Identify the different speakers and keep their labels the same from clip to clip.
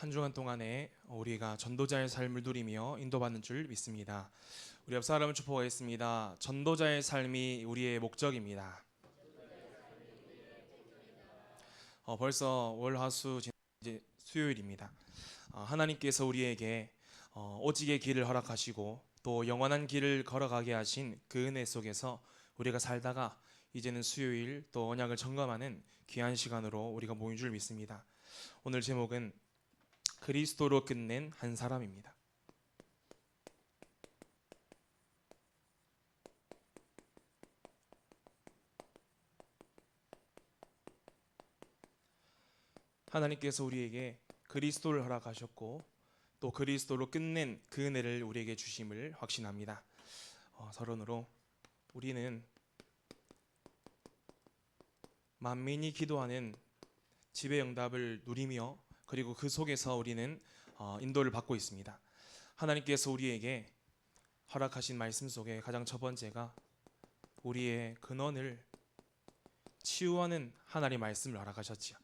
Speaker 1: 한 주간 동안에 우리가 전도자의 삶을 누리며 인도받는 줄 믿습니다. 우리 옆 사람을 축복하겠습니다. 전도자의 삶이 우리의 목적입니다. 벌써 월, 화, 수 이제 수요일입니다. 하나님께서 우리에게 오직의 길을 허락하시고 또 영원한 길을 걸어가게 하신 그 은혜 속에서 우리가 살다가 이제는 수요일 또 언약을 점검하는 귀한 시간으로 우리가 모인 줄 믿습니다. 오늘 제목은 그리스도로 끝낸 한 사람입니다. 하나님께서 우리에게 그리스도를 허락하셨고 또 그리스도로 끝낸 그 은혜를 우리에게 주심을 확신합니다. 서론으로 우리는 만민이 기도하는 지배 응답을 누리며 그리고 그 속에서 우리는 인도를 받고 있습니다. 하나님께서 우리에게 허락하신 말씀 속에 가장 첫 번째가 우리의 근원을 치유하는 하나님의 말씀을 허락하셨지요.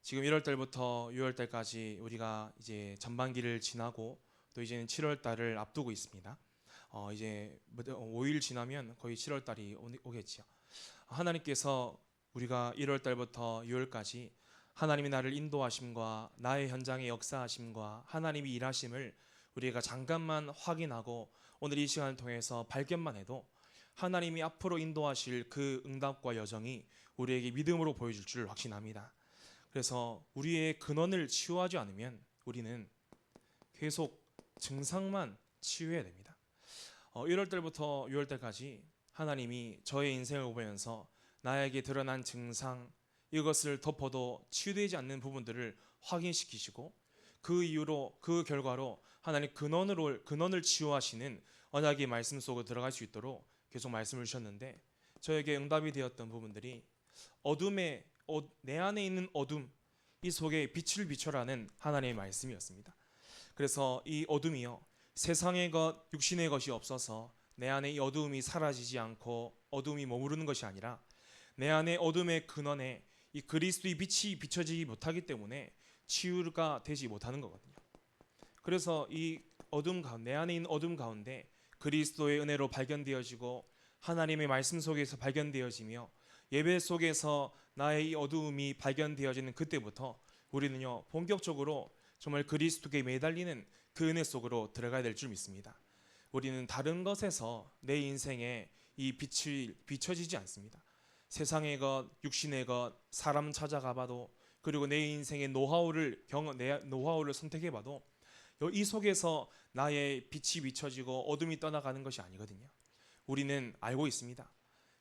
Speaker 1: 지금 1월달부터 6월달까지 우리가 이제 전반기를 지나고 또 이제는 7월달을 앞두고 있습니다. 이제 5일 지나면 거의 7월달이 오겠지요. 하나님께서 우리가 1월달부터 6월까지 하나님이 나를 인도하심과 나의 현장의 역사하심과 하나님이 일하심을 우리가 잠깐만 확인하고 오늘 이 시간을 통해서 발견만 해도 하나님이 앞으로 인도하실 그 응답과 여정이 우리에게 믿음으로 보여줄 줄 확신합니다. 그래서 우리의 근원을 치유하지 않으면 우리는 계속 증상만 치유해야 됩니다. 1월달부터 6월달까지 하나님이 저의 인생을 보면서 나에게 드러난 증상 이것을 덮어도 치유되지 않는 부분들을 확인시키시고 그 이후로 그 결과로 하나님 근원을 치유하시는 언약의 말씀 속으로 들어갈 수 있도록 계속 말씀을 주셨는데 저에게 응답이 되었던 부분들이 내 안에 있는 어둠 이 속에 빛을 비춰라는 하나님의 말씀이었습니다. 그래서 이 어둠이요 세상의 것 육신의 것이 없어서 내 안에 이 어두움이 사라지지 않고 어둠이 머무르는 것이 아니라 내 안에 어둠의 근원에 이 그리스도의 빛이 비춰지지 못하기 때문에 치유가 되지 못하는 거거든요. 그래서 이 어둠 가운데 내 안에 있는 어둠 가운데 그리스도의 은혜로 발견되어지고 하나님의 말씀 속에서 발견되어지며 예배 속에서 나의 이 어두움이 발견되어지는 그때부터 우리는요 본격적으로 정말 그리스도께 매달리는 그 은혜 속으로 들어가야 될 줄 믿습니다. 우리는 다른 것에서 내 인생에 이 빛이 비춰지지 않습니다. 세상의 것, 육신의 것, 사람 찾아가봐도 그리고 내 인생의 내 노하우를 선택해봐도 이 속에서 나의 빛이 비춰지고 어둠이 떠나가는 것이 아니거든요. 우리는 알고 있습니다.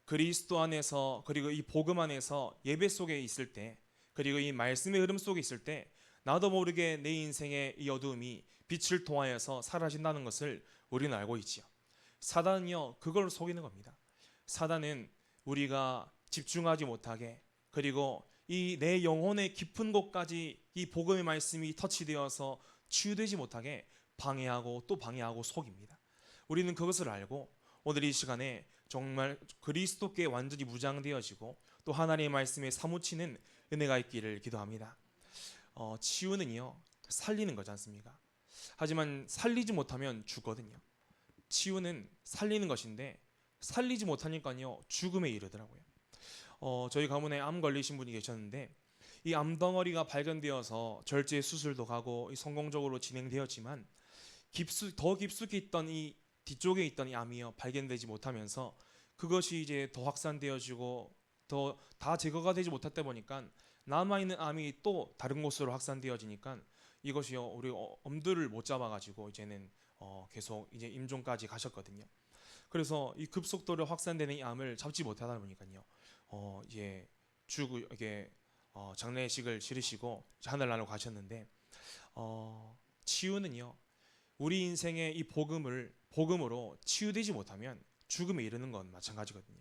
Speaker 1: 그리스도 안에서 그리고 이 복음 안에서 예배 속에 있을 때 그리고 이 말씀의 흐름 속에 있을 때 나도 모르게 내 인생의 이 어두움이 빛을 통하여서 사라진다는 것을 우리는 알고 있지요. 사단은요 그걸 속이는 겁니다. 사단은 우리가 집중하지 못하게 그리고 이 내 영혼의 깊은 곳까지 이 복음의 말씀이 터치되어서 치유되지 못하게 방해하고 또 방해하고 속입니다. 우리는 그것을 알고 오늘 이 시간에 정말 그리스도께 완전히 무장되어지고 또 하나님의 말씀에 사무치는 은혜가 있기를 기도합니다. 치유는요 살리는 거지 않습니까? 하지만 살리지 못하면 죽거든요. 치유는 살리는 것인데 살리지 못하니까요 죽음에 이르더라고요. 저희 가문에 암 걸리신 분이 계셨는데 이 암덩어리가 발견되어서 절제 수술도 가고 성공적으로 진행되었지만 더 깊숙이 있던 이 뒤쪽에 있던 이 암이요 발견되지 못하면서 그것이 이제 더 확산되어지고 더 다 제거가 되지 못했다 보니까 남아있는 암이 또 다른 곳으로 확산되어지니까 이것이요 우리 엄두를 못 잡아가지고 이제는 계속 이제 임종까지 가셨거든요. 그래서 이 급속도로 확산되는 이 암을 잡지 못하다 보니까요 이제 이게 장례식을 치르시고 하늘나라로 가셨는데 치유는요 우리 인생의 이 복음으로 치유되지 못하면 죽음에 이르는 건 마찬가지거든요.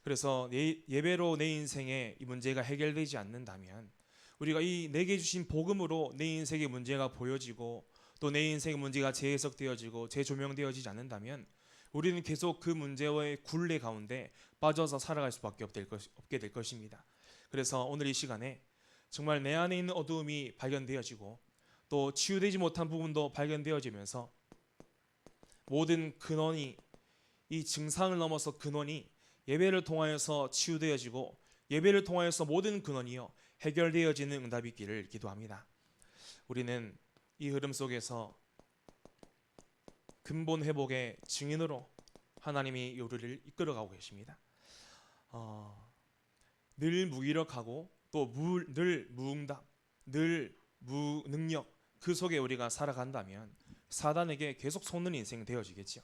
Speaker 1: 그래서 예배로 내 인생의 이 문제가 해결되지 않는다면 우리가 이 내게 주신 복음으로 내 인생의 문제가 보여지고 또 내 인생의 문제가 재해석되어지고 재조명되어지지 않는다면 우리는 계속 그 문제의 굴레 가운데 빠져서 살아갈 수밖에 없게 될 것입니다. 그래서 오늘 이 시간에 정말 내 안에 있는 어두움이 발견되어지고 또 치유되지 못한 부분도 발견되어지면서 모든 근원이 이 증상을 넘어서 근원이 예배를 통하여서 치유되어지고 예배를 통하여서 모든 근원이요 해결되어지는 응답이 있기를 기도합니다. 우리는 이 흐름 속에서 근본 회복의 증인으로 하나님이 우리를 이끌어가고 계십니다. 늘 무기력하고 또 늘 무응답, 늘 무능력 그 속에 우리가 살아간다면 사단에게 계속 속는 인생 되어지겠죠.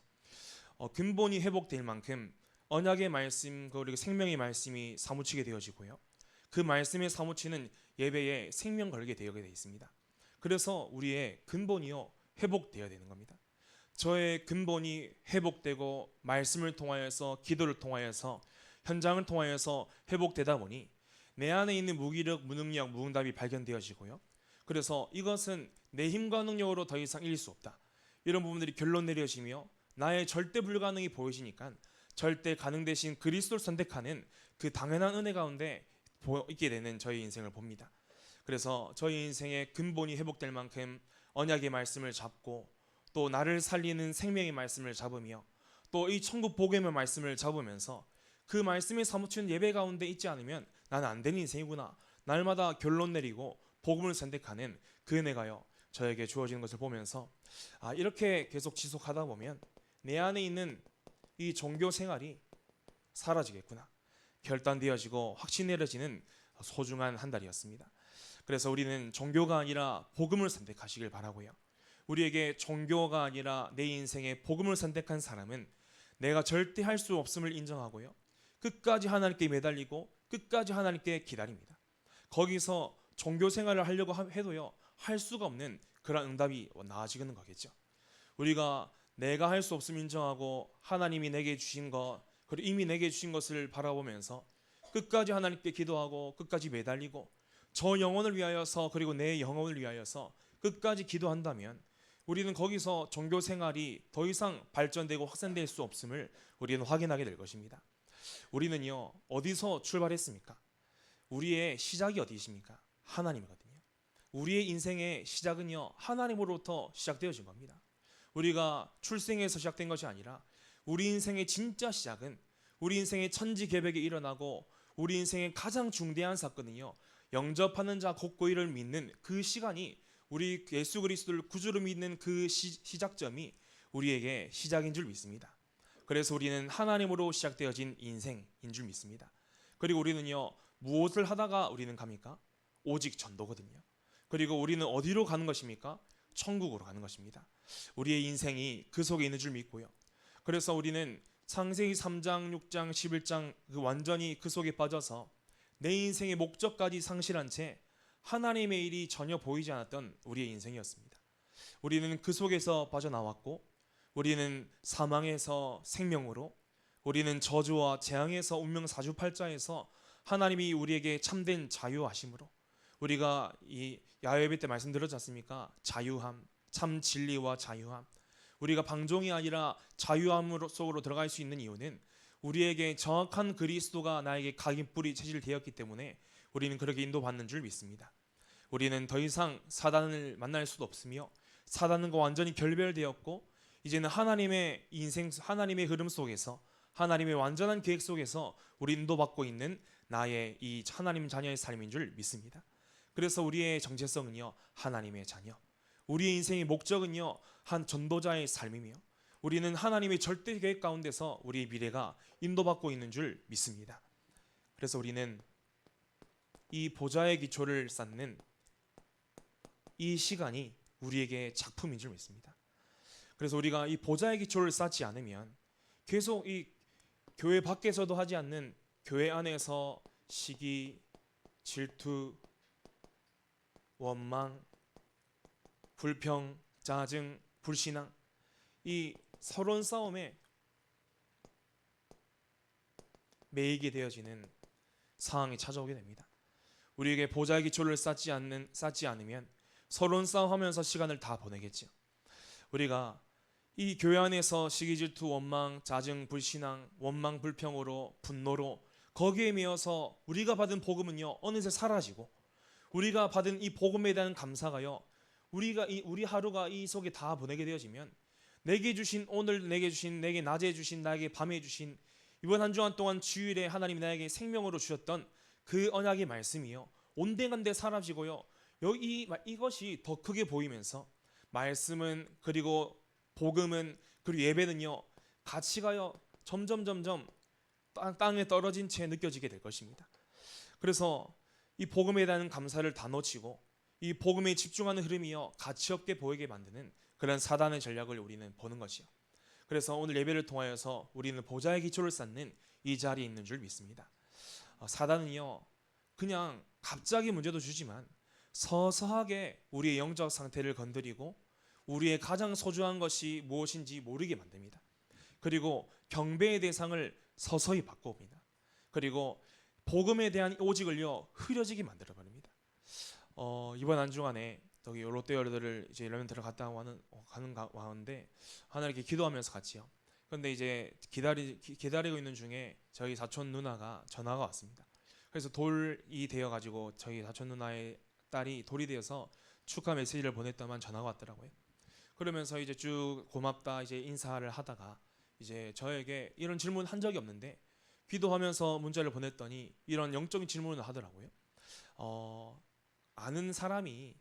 Speaker 1: 근본이 회복될 만큼 언약의 말씀 그리고 생명의 말씀이 사무치게 되어지고요. 그 말씀에 사무치는 예배에 생명 걸게 되게 되어 있습니다. 그래서 우리의 근본이요 회복되어야 되는 겁니다. 저의 근본이 회복되고 말씀을 통하여서 기도를 통하여서 현장을 통하여서 회복되다 보니 내 안에 있는 무기력, 무능력, 무응답이 발견되어지고요. 그래서 이것은 내 힘과 능력으로 더 이상 이길 수 없다. 이런 부분들이 결론 내려지며 나의 절대 불가능이 보여지니까 절대 가능 대신 그리스도를 선택하는 그 당연한 은혜 가운데 있게 되는 저희 인생을 봅니다. 그래서 저희 인생의 근본이 회복될 만큼 언약의 말씀을 잡고 또 나를 살리는 생명의 말씀을 잡으며 또 이 천국 복음의 말씀을 잡으면서 그 말씀에 사무치는 예배 가운데 있지 않으면 나는 안 되는 인생이구나. 날마다 결론 내리고 복음을 선택하는 그 은혜가요 저에게 주어지는 것을 보면서 이렇게 계속 지속하다 보면 내 안에 있는 이 종교 생활이 사라지겠구나 결단되어지고 확신 내려지는 소중한 한 달이었습니다. 그래서 우리는 종교가 아니라 복음을 선택하시길 바라고요. 우리에게 종교가 아니라 내 인생에 복음을 선택한 사람은 내가 절대 할 수 없음을 인정하고요. 끝까지 하나님께 매달리고 끝까지 하나님께 기다립니다. 거기서 종교 생활을 하려고 해도요. 할 수가 없는 그런 응답이 나아지는 거겠죠. 우리가 내가 할 수 없음 인정하고 하나님이 내게 주신 것 그리고 이미 내게 주신 것을 바라보면서 끝까지 하나님께 기도하고 끝까지 매달리고 저 영혼을 위하여서 그리고 내 영혼을 위하여서 끝까지 기도한다면 우리는 거기서 종교 생활이 더 이상 발전되고 확산될 수 없음을 우리는 확인하게 될 것입니다. 우리는요 어디서 출발했습니까? 우리의 시작이 어디십니까? 하나님이거든요. 우리의 인생의 시작은요 하나님으로부터 시작되어진 겁니다. 우리가 출생에서 시작된 것이 아니라 우리 인생의 진짜 시작은 우리 인생의 천지개벽에 일어나고 우리 인생의 가장 중대한 사건은요 영접하는 자 곧고이를 믿는 그 시간이 우리 예수 그리스도를 구주로 믿는 그 시작점이 우리에게 시작인 줄 믿습니다. 그래서 우리는 하나님으로 시작되어진 인생인 줄 믿습니다. 그리고 우리는요 무엇을 하다가 우리는 갑니까? 오직 전도거든요. 그리고 우리는 어디로 가는 것입니까? 천국으로 가는 것입니다. 우리의 인생이 그 속에 있는 줄 믿고요. 그래서 우리는 창세기 3장, 6장, 11장 완전히 그 속에 빠져서 내 인생의 목적까지 상실한 채 하나님의 일이 전혀 보이지 않았던 우리의 인생이었습니다. 우리는 그 속에서 빠져나왔고 우리는 사망에서 생명으로 우리는 저주와 재앙에서 운명 사주팔자에서 하나님이 우리에게 참된 자유하심으로 우리가 이 야훼배 때 말씀드렸지 않습니까? 자유함, 참 진리와 자유함. 우리가 방종이 아니라 자유함 속으로 들어갈 수 있는 이유는 우리에게 정확한 그리스도가 나에게 각인뿌리 체질되었기 때문에 우리는 그렇게 인도받는 줄 믿습니다. 우리는 더 이상 사단을 만날 수도 없으며 사단과 완전히 결별되었고 이제는 하나님의 인생, 하나님의 흐름 속에서 하나님의 완전한 계획 속에서 우리 인도받고 있는 나의 이 하나님 자녀의 삶인 줄 믿습니다. 그래서 우리의 정체성은요 하나님의 자녀, 우리의 인생의 목적은요 한 전도자의 삶이며 우리는 하나님의 절대 계획 가운데서 우리의 미래가 인도받고 있는 줄 믿습니다. 그래서 우리는 이 보좌의 기초를 쌓는 이 시간이 우리에게 작품인 줄 믿습니다. 그래서 우리가 이 보좌의 기초를 쌓지 않으면 계속 이 교회 밖에서도 하지 않는 교회 안에서 시기, 질투, 원망, 불평, 짜증, 불신앙 이 서론 싸움에 매이게 되어지는 상황이 찾아오게 됩니다. 우리에게 보좌의 기초를 쌓지 않으면 서론 싸움하면서 시간을 다 보내겠죠. 우리가 이 교회 안에서 시기, 질투, 원망, 짜증, 불신앙, 원망, 불평으로 분노로 거기에 매여서 우리가 받은 복음은요 어느새 사라지고 우리가 받은 이 복음에 대한 감사가요, 우리 하루가 이 속에 다 보내게 되어지면 내게 주신, 오늘 내게 주신, 내게 낮에 주신, 나에게 밤에 주신, 이번 한 주간 동안 주일에 하나님이 나에게 생명으로 주셨던 그 언약의 말씀이요, 온데간데 사라지고요, 이것이 더 크게 보이면서 말씀은, 그리고 복음은, 그리고 예배는요, 가치가요 점점 땅에 떨어진 채 느껴지게 될 것입니다. 그래서 이 복음에 대한 감사를 다 놓치고 이 복음에 집중하는 흐름이요, 가치 없게 보이게 만드는 그런 사단의 전략을 우리는 보는 것이요. 그래서 오늘 예배를 통하여서 우리는 보좌의 기초를 쌓는 이 자리에 있는 줄 믿습니다. 사단은요, 그냥 갑자기 문제도 주지만 서서하게 우리의 영적 상태를 건드리고 우리의 가장 소중한 것이 무엇인지 모르게 만듭니다. 그리고 경배의 대상을 서서히 바꿔옵니다. 그리고 복음에 대한 오직을요, 흐려지게 만들어 버립니다. 이번 한 주간에 여기 롯데월드를 이제 렘넌트를 갔다 가는데 하나님께 기도하면서 같이요. 그런데 이제 기다리고 있는 중에 저희 사촌 누나가 전화가 왔습니다. 그래서 돌이 되어 가지고 저희 사촌 누나의 딸이 돌이 되어서 축하 메시지를 보냈더만 전화가 왔더라고요. 그러면서 이제 쭉 고맙다 이제 인사를 하다가 이제 저에게 이런 질문 한 적이 없는데 기도하면서 문자를 보냈더니 이런 영적인 질문을 하더라고요. 아는 사람이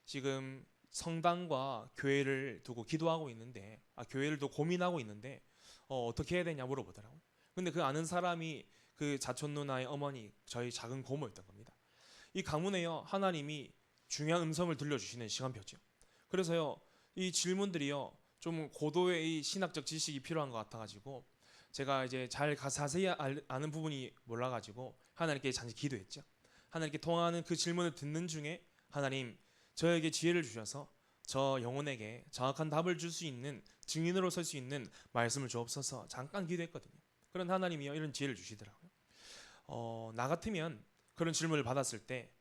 Speaker 1: 지금 성당과 교회를 두고 기도하고 있는데, 교회를 두고 고민하고 있는데 어떻게 해야 되냐 물어보더라고요. 근데 그 아는 사람이 그 자촌 누나의 어머니, 저희 작은 고모였던 겁니다. 이 가문에요, 하나님이 중요한 음성을 들려주시는 시간표죠. 그래서요, 이 질문들이요, 좀 고도의 이 신학적 지식이 필요한 것 같아가지고 제가 이제 잘 자세히 아는 부분이 몰라가지고 하나님께 잠시 기도했죠. 하나님께 통하는 그 질문을 듣는 중에 하나님, 저에게 지혜를 주셔서 저 영혼에게 정확한 답을 줄 수 있는, 증인으로 설 수 있는 말씀을 주옵소서 잠깐 기도했거든요. 그런 하나님이요, 이런 지혜를 주시더라고요. 나 같으면 그런 질문을 받았을 때,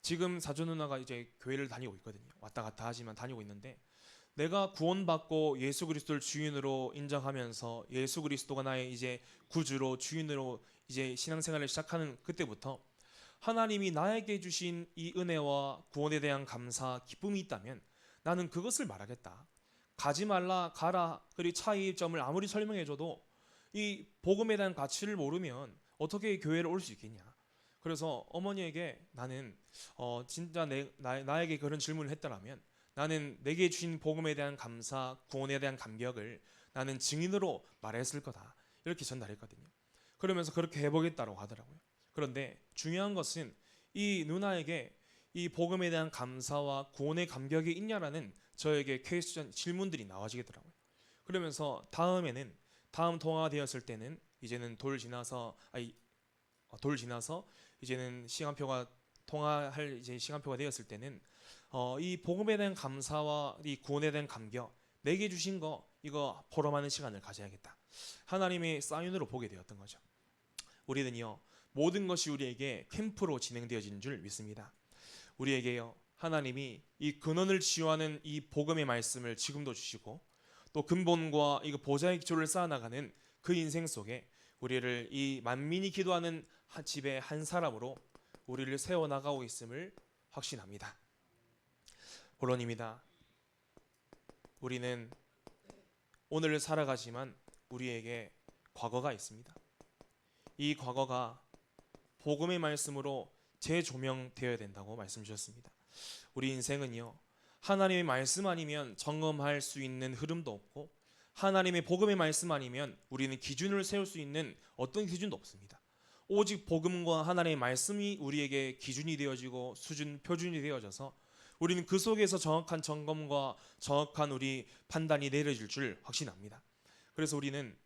Speaker 1: 지금 사촌 누나가 이제 교회를 다니고 있거든요. 왔다 갔다 하지만 다니고 있는데, 내가 구원받고 예수 그리스도를 주인으로 인정하면서 예수 그리스도가 나의 이제 구주로, 주인으로 이제 신앙생활을 시작하는 그때부터 하나님이 나에게 주신 이 은혜와 구원에 대한 감사, 기쁨이 있다면 나는 그것을 말하겠다. 가지 말라, 가라, 그리고 차이점을 아무리 설명해줘도 이 복음에 대한 가치를 모르면 어떻게 교회를 올 수 있겠냐. 그래서 어머니에게 나는 진짜 나에게 그런 질문을 했더라면 나는 내게 주신 복음에 대한 감사, 구원에 대한 감격을 나는 증인으로 말했을 거다, 이렇게 전달했거든요. 그러면서 그렇게 해보겠다고 하더라고요. 그런데 중요한 것은 이 누나에게 이 복음에 대한 감사와 구원의 감격이 있냐라는 저에게 퀘스천, 질문들이 나와지더라고요. 그러면서 다음 통화가 되었을 때는 이제는 돌 지나서 이제는 시간표가 통화할 이제 시간표가 되었을 때는 이 복음에 대한 감사와 이 구원에 대한 감격, 내게 주신 거 이거 포럼하는 시간을 가져야겠다. 하나님의 사인으로 보게 되었던 거죠. 우리는요, 모든 것이 우리에게 캠프로 진행되어지는 줄 믿습니다. 우리에게요, 하나님이 이 근원을 치유하는 이 복음의 말씀을 지금도 주시고, 또 근본과 이거 보좌의 기초를 쌓아나가는 그 인생 속에 우리를 이 만민이 기도하는 집의 한 사람으로 우리를 세워나가고 있음을 확신합니다. 본론입니다. 우리는 오늘을 살아가지만 우리에게 과거가 있습니다. 이 과거가 복음의 말씀으로 재조명되어야 된다고 말씀 주셨습니다. 우리 인생은요, 하나님의 말씀 아니면 점검할 수 있는 흐름도 없고, 하나님의 복음의 말씀 아니면 우리는 기준을 세울 수 있는 어떤 기준도 없습니다. 오직 복음과 하나님의 말씀이 우리에게 기준이 되어지고 표준이 되어져서 우리는 그 속에서 정확한 점검과 정확한 우리 판단이 내려질 줄 확신합니다. 그래서 우리는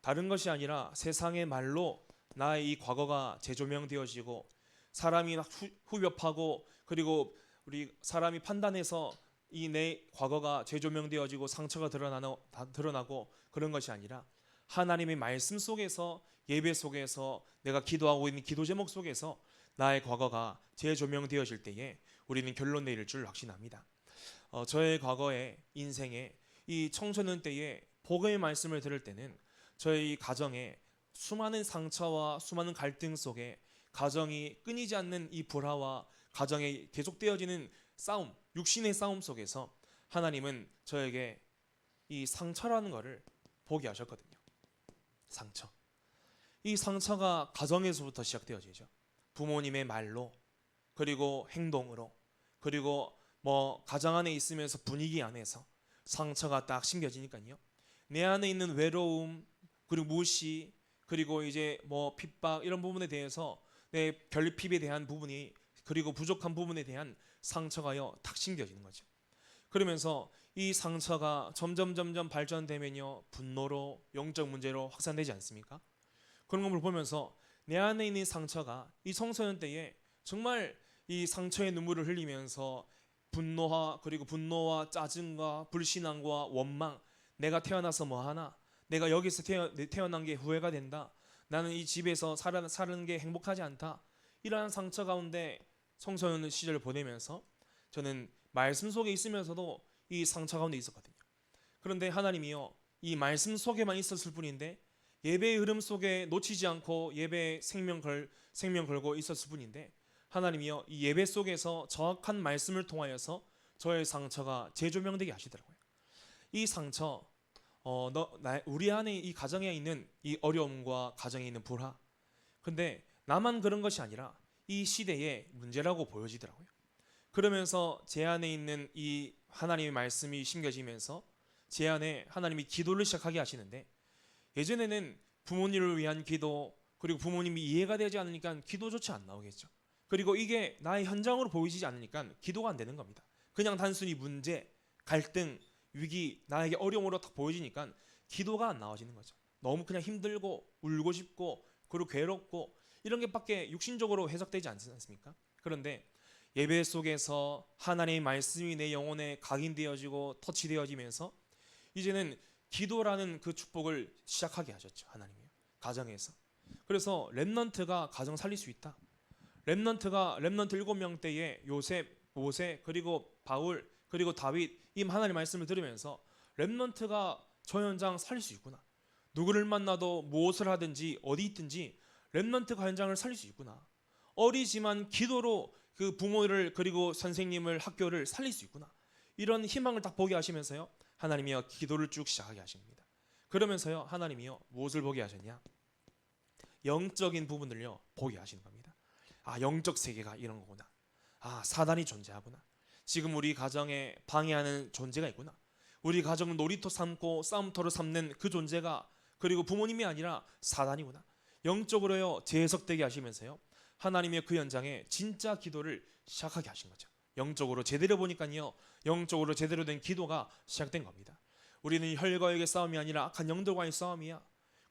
Speaker 1: 다른 것이 아니라 세상의 말로 나의 이 과거가 재조명되어지고, 사람이 후벼파고, 그리고 우리 사람이 판단해서 이 내 과거가 재조명되어지고 상처가 드러나고 그런 것이 아니라 하나님의 말씀 속에서, 예배 속에서, 내가 기도하고 있는 기도 제목 속에서 나의 과거가 재조명되어질 때에 우리는 결론 내릴 줄 확신합니다. 저의 과거의 인생에 이 청소년 때에 복음의 말씀을 들을 때는 저희 가정에 수많은 상처와 수많은 갈등 속에 가정이 끊이지 않는 이 불화와 가정에 계속되어지는 싸움, 육신의 싸움 속에서 하나님은 저에게 이 상처라는 것을 보게 하셨거든요. 상처. 이 상처가 가정에서부터 시작되어지죠. 부모님의 말로, 그리고 행동으로, 그리고 뭐 가정 안에 있으면서 분위기 안에서 상처가 딱 심겨지니까요. 내 안에 있는 외로움, 그리고 무시, 그리고 이제 뭐 핍박 이런 부분에 대해서 내 결핍에 대한 부분이, 그리고 부족한 부분에 대한 상처가요 탁 심겨지는 거죠. 그러면서 이 상처가 점점 발전되면요 분노로, 영적 문제로 확산되지 않습니까? 그런 것을 보면서 내 안에 있는 상처가 이 청소년 때에 정말 이 상처의 눈물을 흘리면서 분노와 짜증과 불신앙과 원망, 내가 태어나서 뭐하나, 내가 여기서 태어난 게 후회가 된다, 나는 이 집에서 사는 게 행복하지 않다, 이러한 상처 가운데 청소년 시절을 보내면서 저는 말씀 속에 있으면서도 이 상처 가운데 있었거든요. 그런데 하나님이요 이 말씀 속에만 있었을 뿐인데, 예배의 흐름 속에 놓치지 않고 예배에 생명 걸고 있었을 뿐인데, 하나님이요 이 예배 속에서 정확한 말씀을 통하여서 저의 상처가 재조명되게 하시더라고요. 이 상처, 우리 안에 이 가정에 있는 이 어려움과 가정에 있는 불화, 근데 나만 그런 것이 아니라 이 시대의 문제라고 보여지더라고요. 그러면서 제 안에 있는 이 하나님의 말씀이 심겨지면서 제 안에 하나님이 기도를 시작하게 하시는데, 예전에는 부모님을 위한 기도, 그리고 부모님이 이해가 되지 않으니까 기도조차 안 나오겠죠. 그리고 이게 나의 현장으로 보이지 않으니까 기도가 안 되는 겁니다. 그냥 단순히 문제, 갈등, 위기, 나에게 어려움으로 딱 보여지니까 기도가 안 나와지는 거죠. 너무 그냥 힘들고 울고 싶고 그리고 괴롭고 이런 게 밖에 육신적으로 해석되지 않습니까? 그런데 예배 속에서 하나님의 말씀이 내 영혼에 각인되어지고 터치되어지면서 이제는 기도라는 그 축복을 시작하게 하셨죠. 하나님이요 가정에서. 그래서 렘넌트가 가정 살릴 수 있다. 렘넌트 7명 때에 요셉, 모세, 그리고 바울, 그리고 다윗, 이 하나님의 말씀을 들으면서 렘넌트가 저 현장 살릴 수 있구나. 누구를 만나도 무엇을 하든지 어디 있든지 렘넌트가 현장을 살릴 수 있구나. 어리지만 기도로 그 부모를, 그리고 선생님을, 학교를 살릴 수 있구나. 이런 희망을 딱 보게 하시면서요 하나님이요 기도를 쭉 시작하게 하십니다. 그러면서요 하나님이요 무엇을 보게 하셨냐? 영적인 부분을요 보게 하시는 겁니다. 아, 영적 세계가 이런 거구나. 아, 사단이 존재하구나. 지금 우리 가정에 방해하는 존재가 있구나. 우리 가정을 놀이터 삼고 싸움터로 삼는 그 존재가, 그리고 부모님이 아니라 사단이구나. 영적으로요 재해석되게 하시면서요 하나님의 그 현장에 진짜 기도를 시작하게 하신 거죠. 영적으로 제대로 보니까요 영적으로 제대로 된 기도가 시작된 겁니다. 우리는 혈과 육의 싸움이 아니라 악한 영들과의 싸움이야.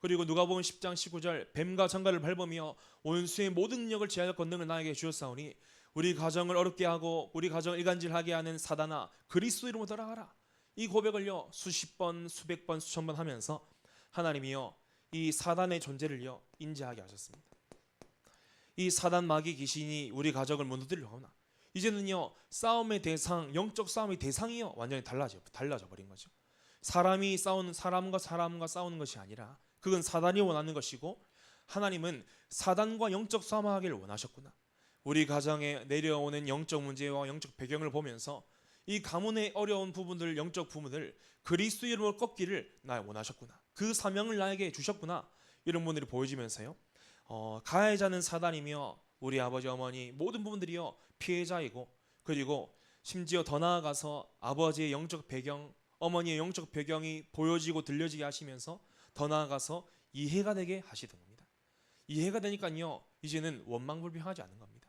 Speaker 1: 그리고 누가복음 10장 19절 뱀과 정갈을 밟으며 원수의 모든 능력을 제할 권능을 나에게 주었사오니 우리 가정을 어렵게 하고 우리 가정을 일간질하게 하는 사단아 그리스도 이름으로 돌아가라. 이 고백을요 수십 번, 수백 번, 수천 번 하면서 하나님이요 이 사단의 존재를요 인지하게 하셨습니다. 이 사단, 마귀, 귀신이 우리 가정을 무너뜨리려고 하나, 이제는요 싸움의 대상, 영적 싸움의 대상이요 완전히 달라져 버린 거죠. 사람과 싸우는 것이 아니라 그건 사단이 원하는 것이고, 하나님은 사단과 영적 싸움하기를 원하셨구나. 우리 가정에 내려오는 영적 문제와 영적 배경을 보면서 이 가문의 어려운 부분들, 영적 부분을 그리스도 이름으로 꺾기를 나 원하셨구나. 그 사명을 나에게 주셨구나. 이런 부분들이 보여지면서요 가해자는 사단이며 우리 아버지 어머니 모든 부분들이요 피해자이고, 그리고 심지어 더 나아가서 아버지의 영적 배경, 어머니의 영적 배경이 보여지고 들려지게 하시면서 더 나아가서 이해가 되게 하시던 겁니다. 이해가 되니까요 이제는 원망불평하지 않는 겁니다.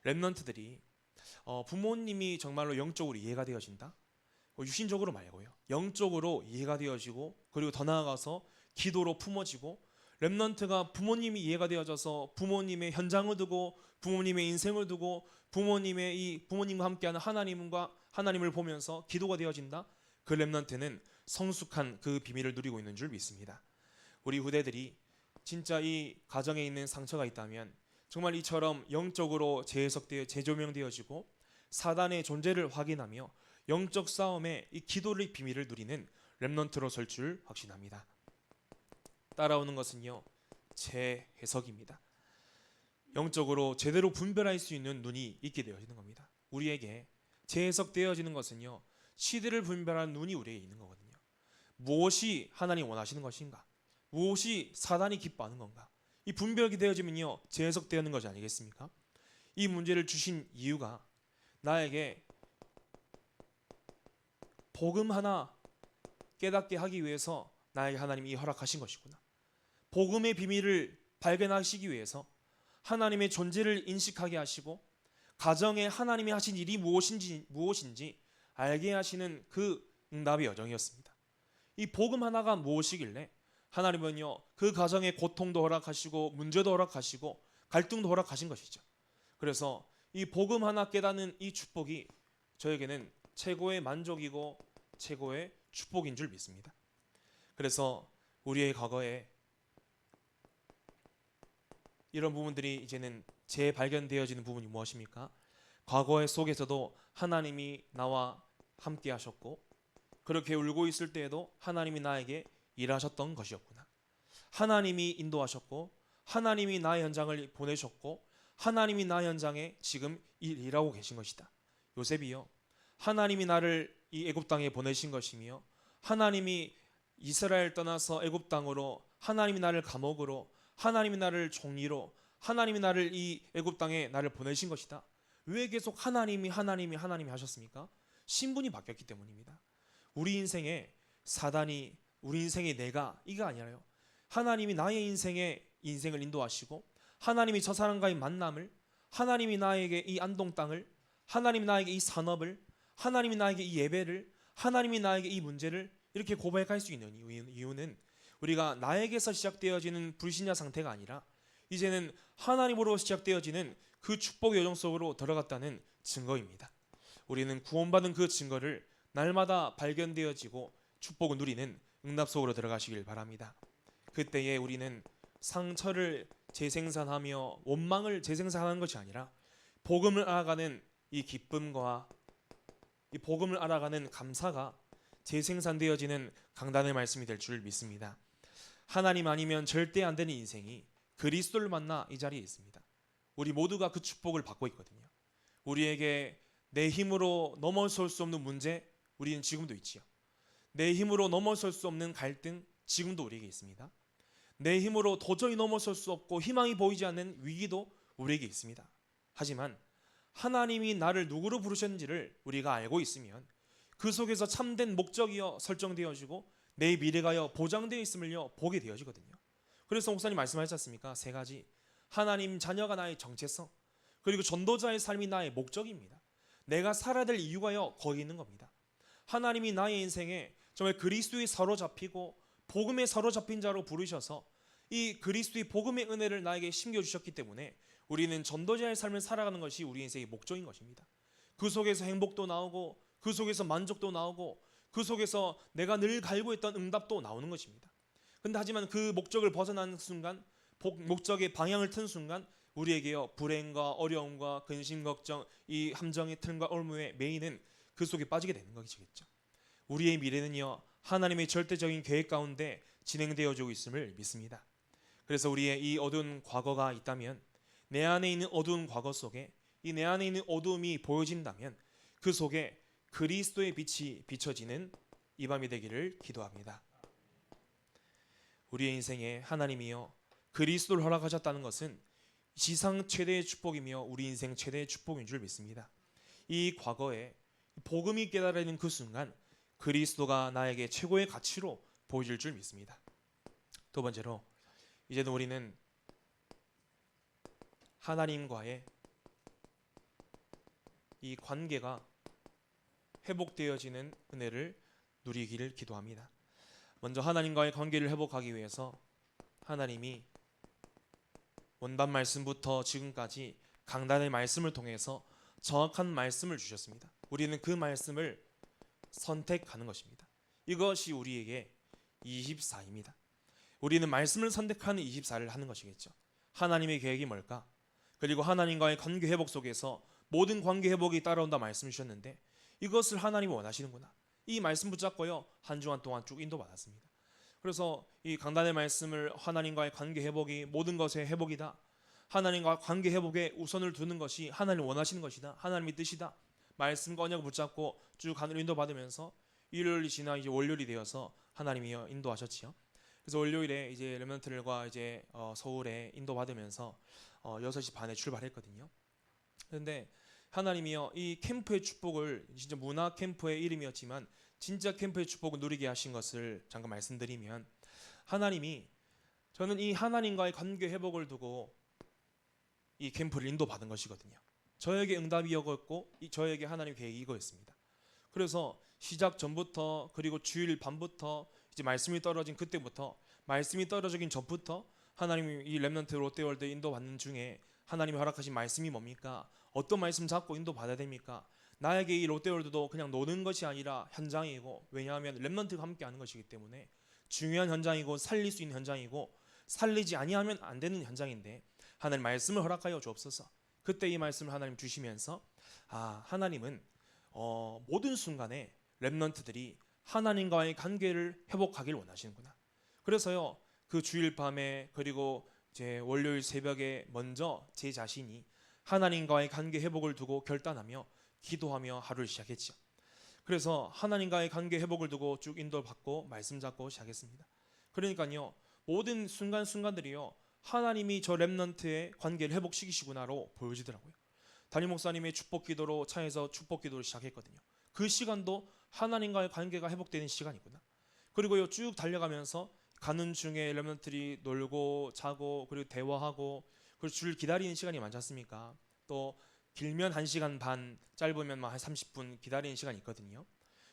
Speaker 1: 렘넌트들이 부모님이 정말로 영적으로 이해가 되어진다, 육신적으로 말고요 영적으로 이해가 되어지고, 그리고 더 나아가서 기도로 품어지고, 렘넌트가 부모님이 이해가 되어져서 부모님의 현장을 두고 부모님의 인생을 두고 부모님과 함께하는 하나님을 보면서 기도가 되어진다. 그 렘넌트는 성숙한 그 비밀을 누리고 있는 줄 믿습니다. 우리 후대들이 진짜 이 가정에 있는 상처가 있다면 정말 이처럼 영적으로 재조명되어지고 사단의 존재를 확인하며 영적 싸움에 이 기도의 비밀을 누리는 렘넌트로 설 줄 확신합니다. 따라오는 것은요 제 해석입니다. 영적으로 제대로 분별할 수 있는 눈이 있게 되어지는 겁니다. 우리에게 재해석되어지는 것은요, 시대를 분별하는 눈이 우리에게 있는 거거든요. 무엇이 하나님 원하시는 것인가? 무엇이 사단이 기뻐하는 건가? 이 분별이 되어지면요, 재해석되는 것이 아니겠습니까? 이 문제를 주신 이유가 나에게 복음 하나 깨닫게 하기 위해서 나에게 하나님이 허락하신 것이구나. 복음의 비밀을 발견하시기 위해서 하나님의 존재를 인식하게 하시고 가정에 하나님이 하신 일이 무엇인지 알게 하시는 그 응답의 여정이었습니다. 이 복음 하나가 무엇이길래 하나님은요, 그 가정에 고통도 허락하시고 문제도 허락하시고 갈등도 허락하신 것이죠. 그래서 이 복음 하나 깨닫는 이 축복이 저에게는 최고의 만족이고 최고의 축복인 줄 믿습니다. 그래서 우리의 과거에 이런 부분들이 이제는 재발견되어지는 부분이 무엇입니까? 과거의 속에서도 하나님이 나와 함께 하셨고 그렇게 울고 있을 때에도 하나님이 나에게 일하셨던 것이었구나. 하나님이 인도하셨고 하나님이 나의 현장을 보내셨고 하나님이 나의 현장에 지금 일하고 계신 것이다. 요셉이요, 하나님이 나를 이 애굽 땅에 보내신 것이며 하나님이 이스라엘 떠나서 애굽 땅으로 하나님이 나를 감옥으로 하나님이 나를 종리로 하나님이 나를 이 애굽 땅에 나를 보내신 것이다. 왜 계속 하나님이 하셨습니까? 신분이 바뀌었기 때문입니다. 우리 인생에 사단이 우리 인생의 내가 이게 아니라요. 하나님이 나의 인생을 인도하시고 하나님이 저 사람과의 만남을 하나님이 나에게 이 안동 땅을 하나님이 나에게 이 산업을 하나님이 나에게 이 예배를 하나님이 나에게 이 문제를 이렇게 고백할 수 있는 이유는 우리가 나에게서 시작되어지는 불신자 상태가 아니라 이제는 하나님으로 시작되어지는 그 축복의 여정 속으로 들어갔다는 증거입니다. 우리는 구원받은 그 증거를 날마다 발견되어지고 축복을 누리는 응답 속으로 들어가시길 바랍니다. 그때에 우리는 상처를 재생산하며 원망을 재생산하는 것이 아니라 복음을 알아가는 이 기쁨과 이 복음을 알아가는 감사가 재생산되어지는 강단의 말씀이 될 줄 믿습니다. 하나님 아니면 절대 안 되는 인생이 그리스도를 만나 이 자리에 있습니다. 우리 모두가 그 축복을 받고 있거든요. 우리에게 내 힘으로 넘어설 수 없는 문제 우리는 지금도 있지요. 내 힘으로 넘어설 수 없는 갈등 지금도 우리에게 있습니다. 내 힘으로 도저히 넘어설 수 없고 희망이 보이지 않는 위기도 우리에게 있습니다. 하지만 하나님이 나를 누구로 부르셨는지를 우리가 알고 있으면 그 속에서 참된 목적이여 설정되어지고 내 미래가여 보장되어 있음을요 보게 되어지거든요. 그래서 목사님 말씀하셨지 않습니까? 세 가지. 하나님 자녀가 나의 정체성, 그리고 전도자의 삶이 나의 목적입니다. 내가 살아야 될 이유가요 거기 있는 겁니다. 하나님이 나의 인생에 정말 그리스도에 사로잡히고 복음에 사로잡힌 자로 부르셔서 이 그리스도의 복음의 은혜를 나에게 심겨주셨기 때문에 우리는 전도자의 삶을 살아가는 것이 우리 인생의 목적인 것입니다. 그 속에서 행복도 나오고 그 속에서 만족도 나오고 그 속에서 내가 늘 갈구했던 응답도 나오는 것입니다. 근데 하지만 그 목적을 벗어나는 순간, 목적의 방향을 튼 순간 우리에게요 불행과 어려움과 근심 걱정, 이 함정의 틈과 올무에 매이는 그 속에 빠지게 되는 것이겠죠. 우리의 미래는요 하나님의 절대적인 계획 가운데 진행되어지고 있음을 믿습니다. 그래서 우리의 이 어두운 과거가 있다면 내 안에 있는 어두운 과거 속에 이 내 안에 있는 어두움이 보여진다면 그 속에 그리스도의 빛이 비춰지는 이 밤이 되기를 기도합니다. 우리의 인생에 하나님이요 그리스도를 허락하셨다는 것은 지상 최대의 축복이며 우리 인생 최대의 축복인 줄 믿습니다. 이 과거에 복음이 깨달아지는 그 순간 그리스도가 나에게 최고의 가치로 보여질 줄 믿습니다. 두 번째로 이제는 우리는 하나님과의 이 관계가 회복되어지는 은혜를 누리기를 기도합니다. 먼저 하나님과의 관계를 회복하기 위해서 하나님이 원단 말씀부터 지금까지 강단의 말씀을 통해서 정확한 말씀을 주셨습니다. 우리는 그 말씀을 선택하는 것입니다. 이것이 우리에게 24입니다. 우리는 말씀을 선택하는 24를 하는 것이겠죠. 하나님의 계획이 뭘까? 그리고 하나님과의 관계 회복 속에서 모든 관계 회복이 따라온다 말씀 주셨는데 이것을 하나님이 원하시는구나. 이 말씀 붙잡고요 한 주간 동안 쭉 인도받았습니다. 그래서 이 강단의 말씀을 하나님과의 관계 회복이 모든 것의 회복이다. 하나님과 관계 회복에 우선을 두는 것이 하나님 원하시는 것이다. 하나님의 뜻이다. 말씀과 언약을 붙잡고 쭉 하늘 인도받으면서 일요일이 지나 이제 월요일이 되어서 하나님이 인도하셨지요. 그래서 월요일에 이제 렘넌트들과 이제 서울에 인도받으면서 6시 반에 출발했거든요. 그런데 하나님이요 이 캠프의 축복을 진짜 문화 캠프의 이름이었지만 진짜 캠프의 축복을 누리게 하신 것을 잠깐 말씀드리면 하나님이 저는 이 하나님과의 관계 회복을 두고 이 캠프를 인도받은 것이거든요. 저에게 응답이 이거였고 저에게 하나님 계획이 이거였습니다. 그래서 시작 전부터 그리고 주일 밤부터 이제 말씀이 떨어진 그때부터 말씀이 떨어지긴 전부터 하나님이 이 렘넌트 롯데월드 인도받는 중에 하나님이 허락하신 말씀이 뭡니까? 어떤 말씀 잡고 인도받아야 됩니까? 나에게 이 롯데월드도 그냥 노는 것이 아니라 현장이고 왜냐하면 렘넌트가 함께하는 것이기 때문에 중요한 현장이고 살릴 수 있는 현장이고 살리지 아니하면 안 되는 현장인데 하나님 말씀을 허락하여 주옵소서. 그때 이 말씀을 하나님 주시면서 하나님은 모든 순간에 렘넌트들이 하나님과의 관계를 회복하길 원하시는구나. 그래서요 그 주일 밤에 그리고 이제 월요일 새벽에 먼저 제 자신이 하나님과의 관계 회복을 두고 결단하며 기도하며 하루를 시작했죠. 그래서 하나님과의 관계 회복을 두고 쭉 인도를 받고 말씀 잡고 시작했습니다. 그러니까요 모든 순간순간들이요 하나님이 저 렘넌트의 관계를 회복시키시구나로 보여지더라고요. 담임 목사님의 축복 기도로 차에서 축복 기도를 시작했거든요. 그 시간도 하나님과의 관계가 회복되는 시간이구나. 그리고요 쭉 달려가면서 가는 중에 렘넌트들이 놀고 자고 그리고 대화하고 그리고 줄 기다리는 시간이 많지 않습니까? 또 길면 1시간 반, 짧으면 한 30분 기다리는 시간이 있거든요.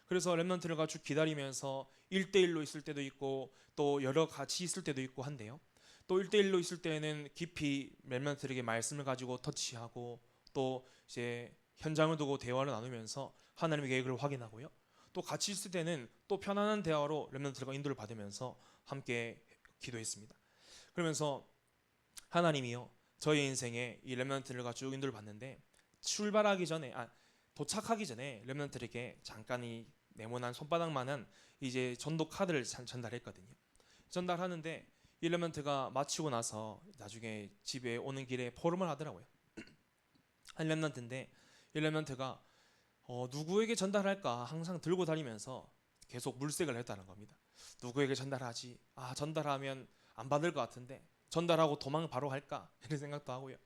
Speaker 1: 그래서 렘넌트들과 쭉 기다리면서 1대1로 있을 때도 있고 또 여러 같이 있을 때도 있고 한데요. 또 1대1로 있을 때는 깊이 렘넌트들에게 말씀을 가지고 터치하고 또 이제 현장을 두고 대화를 나누면서 하나님의 계획을 확인하고요. 또 같이 있을 때는 또 편안한 대화로 렘넌트들과 인도를 받으면서 함께 기도했습니다. 그러면서 하나님이요 저희 인생에 이 렘넌트들과 쭉 인도를 받는데 출발하기 전에 도착하기 전에 렘넌트들에게 잠깐 이 네모난 손바닥만한 이제 전도 카드를 전달했거든요. 전달하는데 이 렘넌트가 마치고 나서 나중에 집에 오는 길에 포럼을 하더라고요. 한 렘넌트인데 이 렘넌트가 누구에게 전달할까 항상 들고 다니면서 계속 물색을 했다는 겁니다. 누구에게 전달하지? 전달하면 안 받을 것 같은데 전달하고 도망 바로 갈까? 이런 생각도 하고요.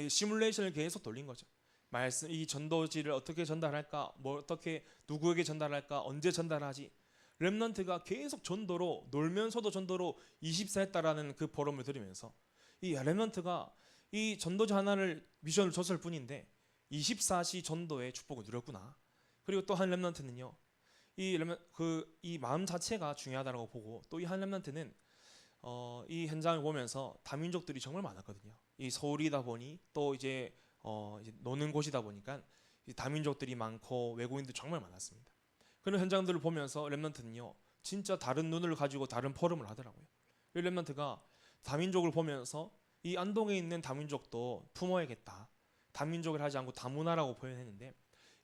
Speaker 1: 시뮬레이션을 계속 돌린 거죠. 말씀 이 전도지를 어떻게 전달할까? 어떻게 누구에게 전달할까? 언제 전달하지? 렘넌트가 계속 전도로 놀면서도 전도로 24했다라는 그 포럼을 들으면서 이 렘넌트가 이 전도지 하나를 미션을 줬을 뿐인데 24시 전도의 축복을 누렸구나. 그리고 또 한 렘넌트는요. 이 마음 자체가 중요하다고 보고 또 이 한 렘넌트는 이 현장을 보면서 다민족들이 정말 많았거든요. 이 서울이다 보니 또 이제 노는 곳이다 보니까 다민족들이 많고 외국인도 정말 많았습니다. 그런 현장들을 보면서 렘넌트는요 진짜 다른 눈을 가지고 다른 포럼을 하더라고요. 이 렘넌트가 다민족을 보면서 이 안동에 있는 다민족도 품어야겠다. 다민족을 하지 않고 다문화라고 표현했는데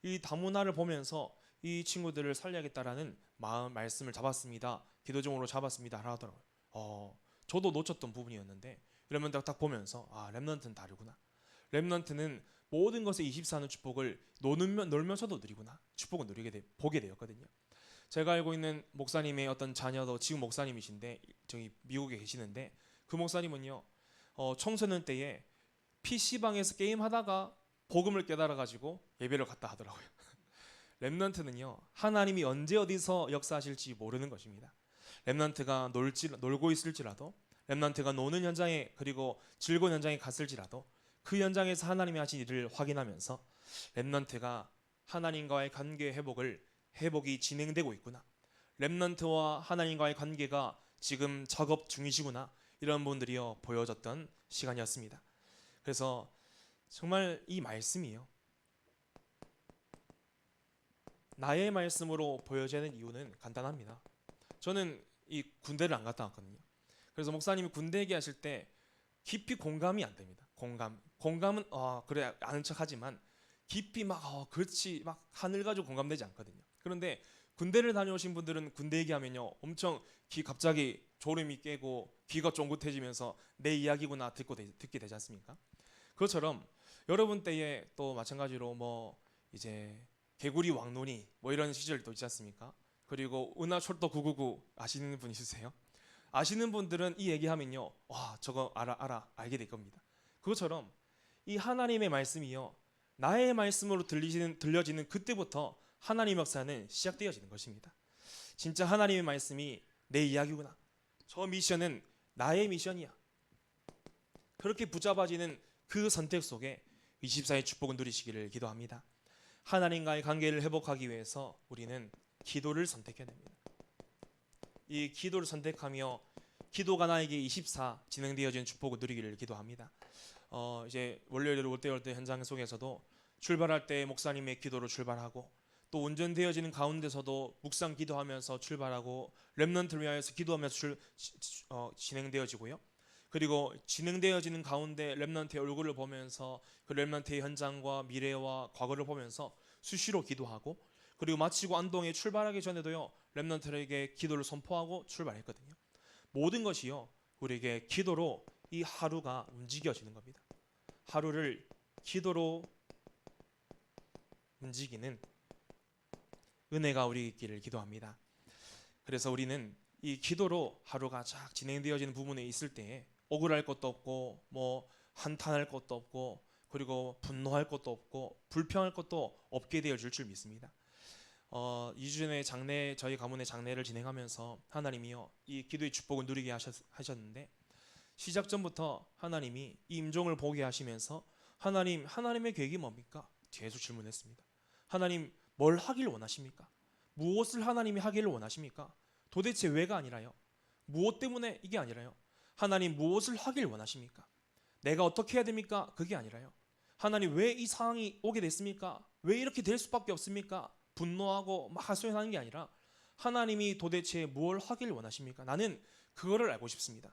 Speaker 1: 이 다문화를 보면서 이 친구들을 살려야겠다라는 말씀을 잡았습니다. 기도 제목으로 잡았습니다. 하더라고요. 저도 놓쳤던 부분이었는데 렘넌트가 딱 보면서 렘넌트는 다르구나. 렘넌트는 모든 것에 24는 축복을 놀면서도 누리구나. 축복을 보게 되었거든요. 제가 알고 있는 목사님의 어떤 자녀도 지금 목사님이신데 저기 미국에 계시는데 그 목사님은요 청소년 때에 PC방에서 게임하다가 복음을 깨달아가지고 예배를 갔다 하더라고요. 렘넌트는요 하나님이 언제 어디서 역사하실지 모르는 것입니다. 렘넌트가 놀고 있을지라도 렘넌트가 노는 현장에 그리고 즐거운 현장에 갔을지라도 그 현장에서 하나님이 하신 일을 확인하면서 렘넌트가 하나님과의 관계 회복이 진행되고 있구나. 렘넌트와 하나님과의 관계가 지금 작업 중이시구나. 이런 분들이요 보여졌던 시간이었습니다. 그래서 정말 이 말씀이요 나의 말씀으로 보여지는 이유는 간단합니다. 저는 이 군대를 안 갔다 왔거든요. 그래서 목사님이 군대 얘기하실 때 깊이 공감이 안 됩니다. 공감은 그래 아는 척하지만 깊이 그렇지 막 하늘 가지고 공감되지 않거든요. 그런데 군대를 다녀오신 분들은 군대 얘기하면요 엄청 갑자기 졸음이 깨고 귀가 쫑긋해지면서 내 이야기구나 듣게 되지 않습니까? 그것처럼 여러분 때에 또 마찬가지로 뭐 이제 개구리 왕눈이 뭐 이런 시절도 있지 않습니까? 그리고 은하철도 999 아시는 분 있으세요? 아시는 분들은 이 얘기하면요 와 저거 알게 될 겁니다. 그것처럼 이 하나님의 말씀이요 나의 말씀으로 들려지는 그때부터 하나님 역사는 시작되어지는 것입니다. 진짜 하나님의 말씀이 내 이야기구나. 저 미션은 나의 미션이야. 그렇게 붙잡아지는 그 선택 속에 24의 축복을 누리시기를 기도합니다. 하나님과의 관계를 회복하기 위해서 우리는 기도를 선택해야 됩니다. 이 기도를 선택하며 기도가 나에게 24 진행되어진 축복을 누리기를 기도합니다. 이제 월요일 롯데월드 현장 속에서도 출발할 때 목사님의 기도로 출발하고 또 운전되어지는 가운데서도 묵상 기도하면서 출발하고 렘넌트를 위하여서 기도하면서 진행되어지고요. 그리고 진행되어지는 가운데 렘넌트의 얼굴을 보면서 그 렘넌트의 현장과 미래와 과거를 보면서 수시로 기도하고 그리고 마치고 안동에 출발하기 전에도요 렘넌트에게 기도를 선포하고 출발했거든요. 모든 것이요 우리에게 기도로 이 하루가 움직여지는 겁니다. 하루를 기도로 움직이는 은혜가 우리 있기를 기도합니다. 그래서 우리는 이 기도로 하루가 쫙 진행되어지는 부분에 있을 때에 억울할 것도 없고 뭐 한탄할 것도 없고 그리고 분노할 것도 없고 불평할 것도 없게 되어질 줄 믿습니다. 2주 전에 저희 가문의 장례를 진행하면서 하나님이요 이 기도의 축복을 누리게 하셨는데 시작 전부터 하나님이 이 임종을 보게 하시면서 하나님의 계획이 뭡니까? 계속 질문했습니다. 하나님 뭘 하길 원하십니까? 무엇을 하나님이 하기를 원하십니까? 도대체 왜가 아니라요. 무엇 때문에 이게 아니라요. 하나님 무엇을 하길 원하십니까? 내가 어떻게 해야 됩니까? 그게 아니라요. 하나님 왜 이 상황이 오게 됐습니까? 왜 이렇게 될 수밖에 없습니까? 분노하고 막 하소연하는 게 아니라 하나님이 도대체 뭘 하길 원하십니까? 나는 그거를 알고 싶습니다.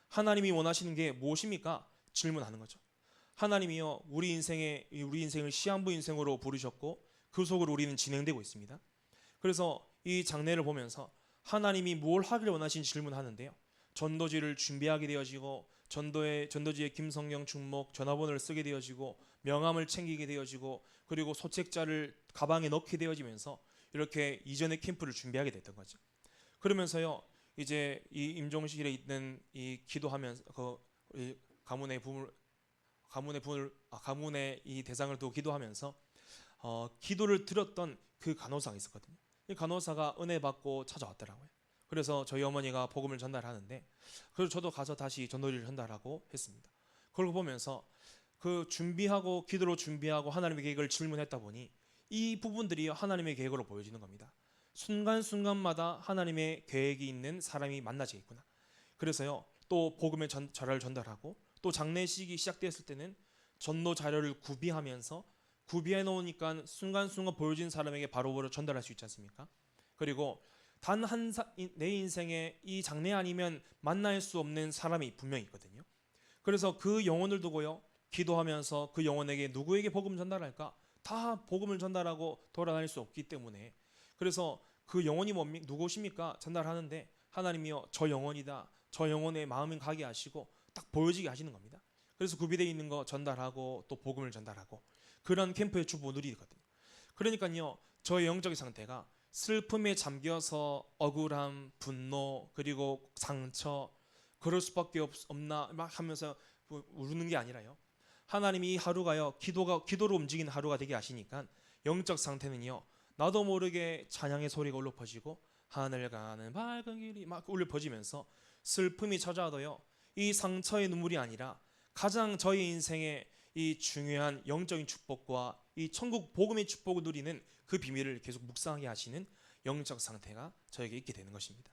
Speaker 1: 하나님이 원하시는 게 무엇입니까? 질문하는 거죠. 하나님이요 우리 인생을 시한부 인생으로 부르셨고 그 속으로 우리는 진행되고 있습니다. 그래서 이 장례를 보면서 하나님이 뭘 하길 원하신 질문하는데요. 전도지를 준비하게 되어지고 전도지에 김성경 중목 전화번호를 쓰게 되어지고 명함을 챙기게 되어지고 그리고 소책자를 가방에 넣게 되어지면서 이렇게 이전의 캠프를 준비하게 됐던 거죠. 그러면서요 이제 이 임종실에 있는 이 기도하면서 이 가문의 이 대상을 두고 기도하면서 기도를 들었던 그 간호사가 있었거든요. 이 간호사가 은혜 받고 찾아왔더라고요. 그래서 저희 어머니가 복음을 전달하는데 그래서 저도 가서 다시 전도지를 전달하고 했습니다. 그걸 보면서 그 기도로 준비하고 하나님의 계획을 질문했다 보니 이 부분들이 하나님의 계획으로 보여지는 겁니다. 순간순간마다 하나님의 계획이 있는 사람이 만나지겠구나. 그래서요 또 복음의 자료를 전달하고 또 장례식이 시작되었을 때는 전도 자료를 구비해 놓으니까 순간순간 보여진 사람에게 바로 전달할 수 있지 않습니까? 그리고 내 인생에 이 장례 아니면 만날 수 없는 사람이 분명히 있거든요. 그래서 그 영혼을 두고요 기도하면서 그 영혼에게 누구에게 복음 전달할까? 다 복음을 전달하고 돌아다닐 수 없기 때문에 그래서 그 영혼이 누구십니까? 전달하는데 하나님이요 저 영혼이다. 저 영혼의 마음을 가게 하시고 딱 보여지게 하시는 겁니다. 그래서 구비되어 있는 거 전달하고 또 복음을 전달하고 그런 캠프의 축복을 누리거든요. 그러니까요 저의 영적인 상태가 슬픔에 잠겨서 억울함, 분노 그리고 상처 그럴 수밖에 없나 막 하면서 우는 게 아니라요. 하나님이 이 하루가요 기도로 움직이는 하루가 되게 하시니까 영적 상태는요 나도 모르게 찬양의 소리가 울려 퍼지고 하늘 가는 밝은 길이 막 울려 퍼지면서 슬픔이 찾아와도요 이 상처의 눈물이 아니라 가장 저희 인생의 이 중요한 영적인 축복과 이 천국 복음의 축복을 누리는 그 비밀을 계속 묵상하게 하시는 영적 상태가 저에게 있게 되는 것입니다.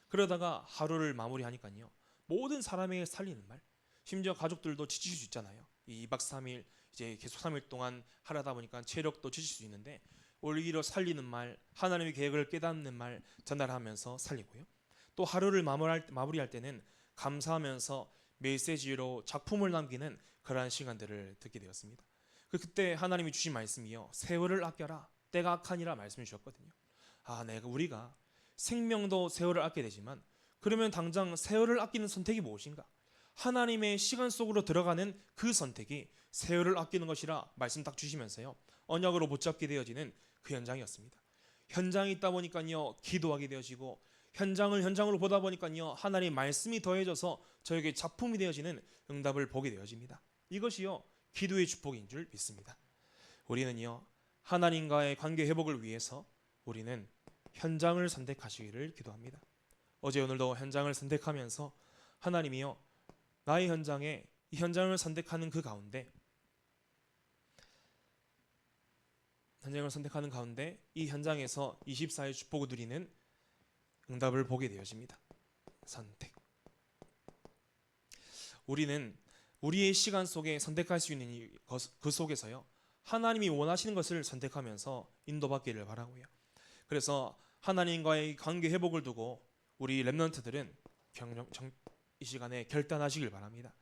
Speaker 1: 그러다가 하루를 마무리하니까요 모든 사람에게 살리는 말 심지어 가족들도 지칠 수 있잖아요. 이 2박 3일 이제 계속 3일 동안 하려다 보니까 체력도 지칠 수 있는데 오히려 살리는 말 하나님의 계획을 깨닫는 말 전달하면서 살리고요. 또 하루를 마무리할 때는 감사하면서 메시지로 작품을 남기는 그러한 시간들을 듣게 되었습니다. 그때 하나님이 주신 말씀이요 세월을 아껴라 때가 악하니라 말씀해 주셨거든요. 우리가 생명도 세월을 아껴야 되지만 그러면 당장 세월을 아끼는 선택이 무엇인가? 하나님의 시간 속으로 들어가는 그 선택이 세월을 아끼는 것이라 말씀 딱 주시면서요. 언약으로 붙잡게 되어지는 그 현장이었습니다. 현장에 있다 보니까요. 기도하게 되어지고 현장으로 보다 보니까요. 하나님 말씀이 더해져서 저에게 작품이 되어지는 응답을 보게 되어집니다. 이것이요. 기도의 축복인 줄 믿습니다. 우리는요. 하나님과의 관계 회복을 위해서 우리는 현장을 선택하시기를 기도합니다. 어제 오늘도 현장을 선택하면서 하나님이요. 나의 현장에 이 현장을 선택하는 그 가운데 이 현장에서 24일 축복을 누리는 응답을 보게 되어집니다. 선택. 우리는 우리의 시간 속에 선택할 수 있는 그 속에서요. 하나님이 원하시는 것을 선택하면서 인도받기를 바라고요. 그래서 하나님과의 관계 회복을 두고 우리 렘넌트들은 이 시간에 결단하시길 바랍니다.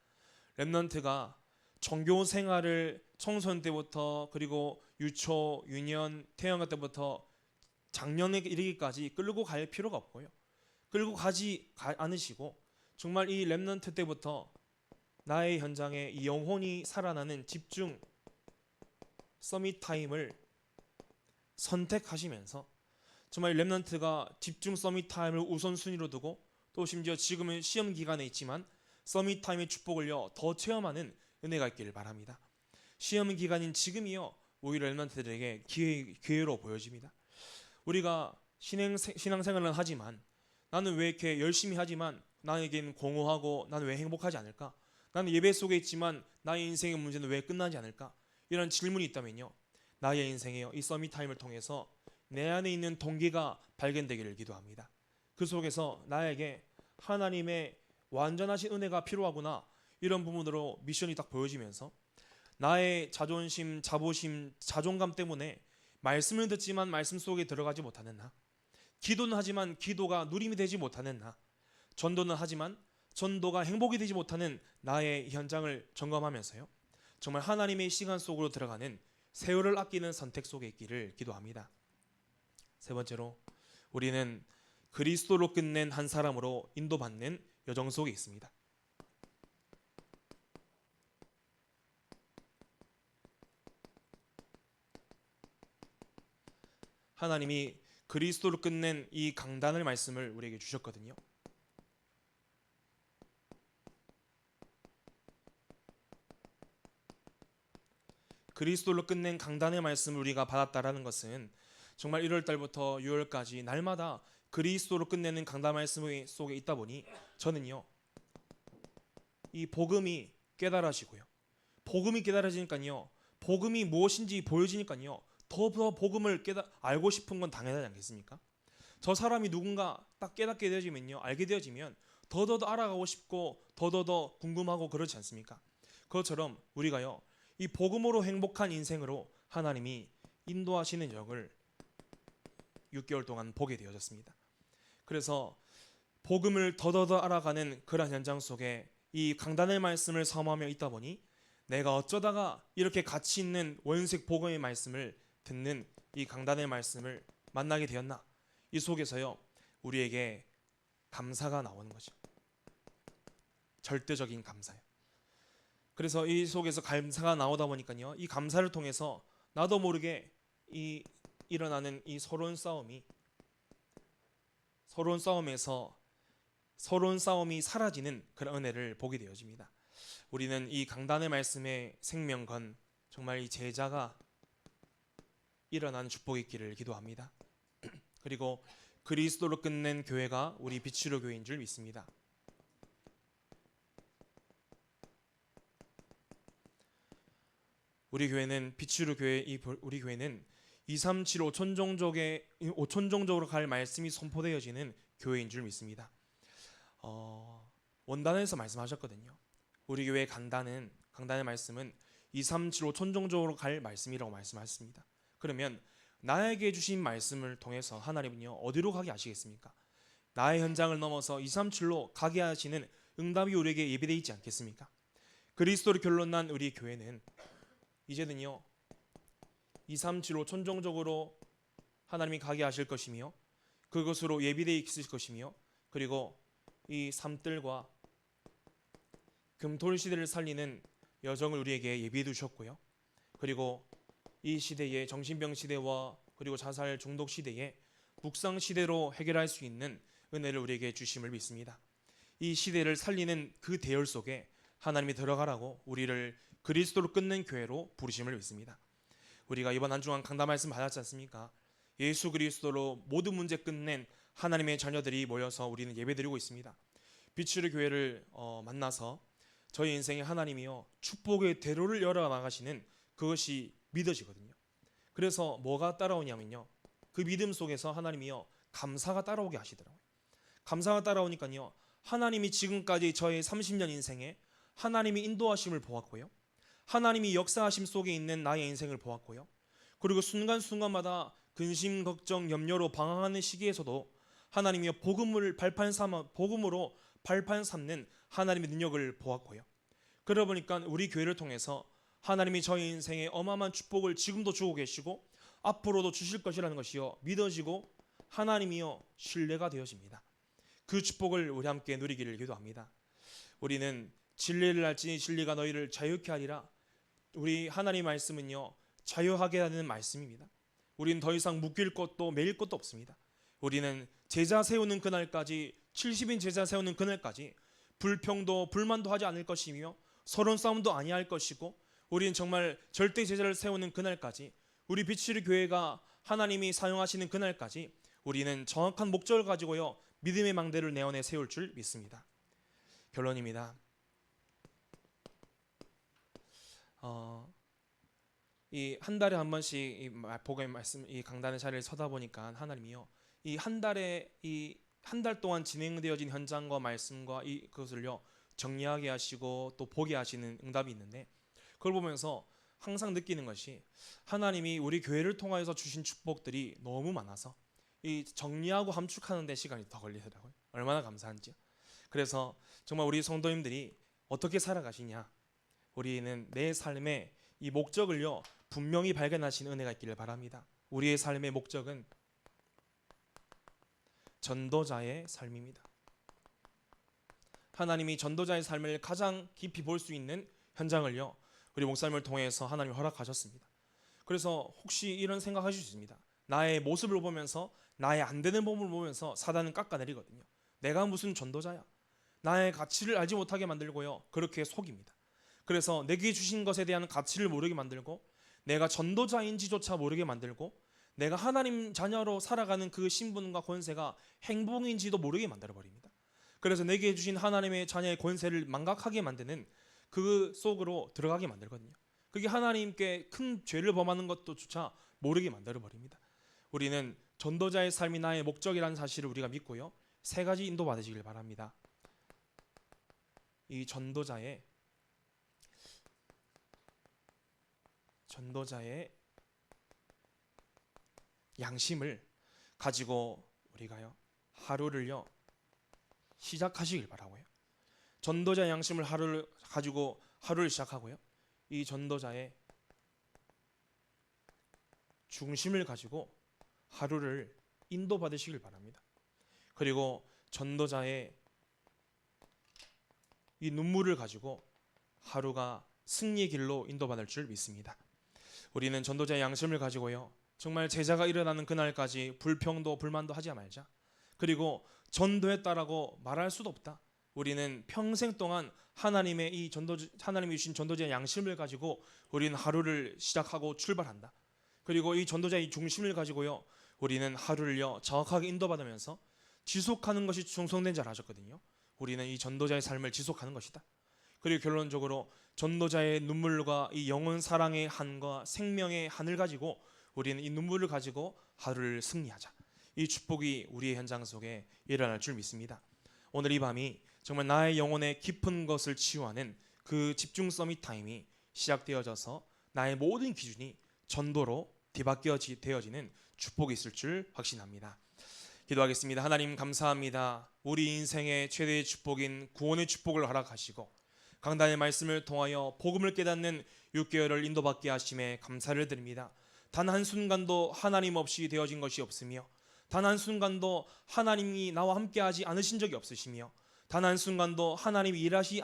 Speaker 1: 렘넌트가 종교 생활을 청소년 때부터 그리고 유초, 유년, 태어날 때부터 작년에 이르기까지 끌고 갈 필요가 없고요. 끌고 가지 않으시고 정말 이 렘넌트 때부터 나의 현장에 이 영혼이 살아나는 집중 서밋 타임을 선택하시면서 정말 렘넌트가 집중 서밋 타임을 우선순위로 두고 또 심지어 지금은 시험 기간에 있지만 서밋 타임의 축복을요 더 체험하는 은혜가 있기를 바랍니다. 시험 기간인 지금이요 오히려 렘넌트들에게 기회로 보여집니다. 우리가 신앙생활은 하지만 나는 왜 이렇게 열심히 하지만 나에게는 공허하고 나는 왜 행복하지 않을까? 나는 예배 속에 있지만 나의 인생의 문제는 왜 끝나지 않을까? 이런 질문이 있다면요. 나의 인생에요. 이 서밋 타임을 통해서 내 안에 있는 동기가 발견되기를 기도합니다. 그 속에서 나에게 하나님의 완전하신 은혜가 필요하구나. 이런 부분으로 미션이 딱 보여지면서 나의 자존심, 자부심, 자존감 때문에 말씀을 듣지만 말씀 속에 들어가지 못하는 나, 기도는 하지만 기도가 누림이 되지 못하는 나, 전도는 하지만 전도가 행복이 되지 못하는 나의 현장을 점검하면서요. 정말 하나님의 시간 속으로 들어가는 세월을 아끼는 선택 속에 있기를 기도합니다. 세 번째로 우리는 그리스도로 끝낸 한 사람으로 인도받는 여정 속에 있습니다. 하나님이 그리스도로 끝낸 이 강단의 말씀을 우리에게 주셨거든요. 그리스도로 끝낸 강단의 말씀을 우리가 받았다라는 것은 정말 1월 달부터 6월까지 날마다 그리스도로 끝내는 강단 말씀 속에 있다 보니 저는요. 이 복음이 깨달아지고요. 복음이 깨달아지니까요. 복음이 무엇인지 보여지니까요. 더 복음을 알고 싶은 건 당연하지 않겠습니까? 저 사람이 누군가 딱 깨닫게 되어지면요. 알게 되어지면 더더 알아가고 싶고 더더 궁금하고 그렇지 않습니까? 그것처럼 우리가요. 이 복음으로 행복한 인생으로 하나님이 인도하시는 역을 6개월 동안 보게 되어졌습니다. 그래서 복음을 더더더 알아가는 그런 현장 속에 이 강단의 말씀을 사모하며 있다 보니 내가 어쩌다가 이렇게 가치 있는 원색 복음의 말씀을 듣는 이 강단의 말씀을 만나게 되었나? 이 속에서요 우리에게 감사가 나오는 거죠. 절대적인 감사요. 그래서 이 속에서 감사가 나오다 보니까요 이 감사를 통해서 나도 모르게 일어나는 이 서러운 싸움이 사라지는 그런 은혜를 보게 되어집니다. 우리는 이 강단의 말씀의 생명건 정말 이 제자가 일어난 축복이 있기를 기도합니다. 그리고 그리스도로 끝낸 교회가 우리 비추로 교회인 줄 믿습니다. 우리 교회는 비추로 교회 우리 교회는 237 5천종족으로 갈 말씀이 선포되어지는 교회인 줄 믿습니다. 원단에서 말씀하셨거든요. 우리 교회 강단의 말씀은 237 5천종족으로 갈 말씀이라고 말씀하셨습니다. 그러면 나에게 주신 말씀을 통해서 하나님은요 어디로 가게 하시겠습니까? 나의 현장을 넘어서 237로 가게 하시는 응답이 우리에게 예비되어 있지 않겠습니까? 그리스도를 결론난 우리 교회는 이제는요 237 5천종족으로 하나님이 가게 하실 것이며 그것으로 예비되어 있을 것이며 그리고 이 산들과 금토일 시대를 살리는 여정을 우리에게 예비해 두셨고요. 그리고 이 시대의 정신병 시대와 그리고 자살 중독 시대에 묵상 시대로 해결할 수 있는 은혜를 우리에게 주심을 믿습니다. 이 시대를 살리는 그 대열 속에 하나님이 들어가라고 우리를 그리스도로 끊는 교회로 부르심을 믿습니다. 우리가 이번 한 주간 강단 말씀 받았지 않습니까? 예수 그리스도로 모든 문제 끝낸 하나님의 자녀들이 모여서 우리는 예배드리고 있습니다. 빛의 교회를 만나서 저희 인생에 하나님이요 축복의 대로를 열어 나가시는 그것이 믿어지거든요. 그래서 뭐가 따라오냐면요, 그 믿음 속에서 하나님이요 감사가 따라오게 하시더라고요. 감사가 따라오니까요, 하나님이 지금까지 저의 30년 인생에 하나님이 인도하심을 보았고요, 하나님이 역사하심 속에 있는 나의 인생을 보았고요, 그리고 순간순간마다 근심, 걱정, 염려로 방황하는 시기에서도 하나님이요 복음으로 발판 삼는 하나님의 능력을 보았고요. 그러다 보니까 우리 교회를 통해서 하나님이 저희 인생에 어마어마한 축복을 지금도 주고 계시고 앞으로도 주실 것이라는 것이요 믿어지고 하나님이요 신뢰가 되어집니다. 그 축복을 우리 함께 누리기를 기도합니다. 우리는 진리를 알지니 진리가 너희를 자유케 하리라. 우리 하나님 말씀은요 자유하게 하는 말씀입니다. 우리는 더 이상 묶일 것도 매일 것도 없습니다. 우리는 제자 세우는 그날까지 70인 제자 세우는 그날까지 불평도 불만도 하지 않을 것이며 서론 싸움도 아니할 것이고 우리는 정말 절대 제자를 세우는 그날까지 우리 빛의 교회가 하나님이 사용하시는 그날까지 우리는 정확한 목적을 가지고요 믿음의 망대를 내 안에 세울 줄 믿습니다. 결론입니다. 이 한 달에 한 번씩 이 복음의 말씀 이 강단의 자리를 서다 보니까 하나님이요 이 한 달에 이 한 달 동안 진행되어진 현장과 말씀과 이 그것을요 정리하게 하시고 또 보게 하시는 응답이 있는데 그걸 보면서 항상 느끼는 것이 하나님이 우리 교회를 통하여서 주신 축복들이 너무 많아서 이 정리하고 함축하는 데 시간이 더 걸리더라고요. 얼마나 감사한지요. 그래서 정말 우리 성도님들이 어떻게 살아가시냐, 우리는 내 삶의 이 목적을요 분명히 발견하시는 은혜가 있기를 바랍니다. 우리의 삶의 목적은 전도자의 삶입니다. 하나님이 전도자의 삶을 가장 깊이 볼 수 있는 현장을요 우리 목사님을 통해서 하나님이 허락하셨습니다. 그래서 혹시 이런 생각하실 수 있습니다. 나의 모습을 보면서 나의 안 되는 몸을 보면서 사단은 깎아내리거든요. 내가 무슨 전도자야, 나의 가치를 알지 못하게 만들고요 그렇게 속입니다. 그래서 내게 주신 것에 대한 가치를 모르게 만들고 내가 전도자인지조차 모르게 만들고 내가 하나님 자녀로 살아가는 그 신분과 권세가 행복인지도 모르게 만들어버립니다. 그래서 내게 주신 하나님의 자녀의 권세를 망각하게 만드는 그 속으로 들어가게 만들거든요. 그게 하나님께 큰 죄를 범하는 것도조차 모르게 만들어버립니다. 우리는 전도자의 삶이 나의 목적이라는 사실을 우리가 믿고요 3가지 인도 받으시길 바랍니다. 이 전도자의 양심을 가지고 우리가요 하루를요 시작하시길 바라고요. 전도자의 양심을 가지고 하루를 시작하고요 이 전도자의 중심을 가지고 하루를 인도받으시길 바랍니다. 그리고 전도자의 이 눈물을 가지고 하루가 승리의 길로 인도받을 줄 믿습니다. 우리는 전도자의 양심을 가지고요 정말 제자가 일어나는 그날까지 불평도 불만도 하지 말자. 그리고 전도했다라고 말할 수도 없다. 우리는 평생 동안 하나님이 주신 전도자의 양심을 가지고 우리는 하루를 시작하고 출발한다. 그리고 이 전도자의 중심을 가지고요 우리는 하루를요 정확하게 인도받으면서 지속하는 것이 충성된 자라 하셨거든요. 우리는 이 전도자의 삶을 지속하는 것이다. 그리고 결론적으로 전도자의 눈물과 이 영혼 사랑의 한과 생명의 한을 가지고 우리는 이 눈물을 가지고 하루를 승리하자. 이 축복이 우리의 현장 속에 일어날 줄 믿습니다. 오늘 이 밤이 정말 나의 영혼의 깊은 것을 치유하는 그 집중 서밋 타임이 시작되어져서 나의 모든 기준이 전도로 뒤바뀌어지는 축복이 있을 줄 확신합니다. 기도하겠습니다. 하나님 감사합니다. 우리 인생의 최대의 축복인 구원의 축복을 허락하시고 강단의 말씀을 통하여 복음을 깨닫는 6개월을 인도받게 하심에 감사를 드립니다. 단 한순간도 하나님 없이 되어진 것이 없으며 단 한순간도 하나님이 나와 함께하지 않으신 적이 없으시며 단 한순간도 하나님이 일하시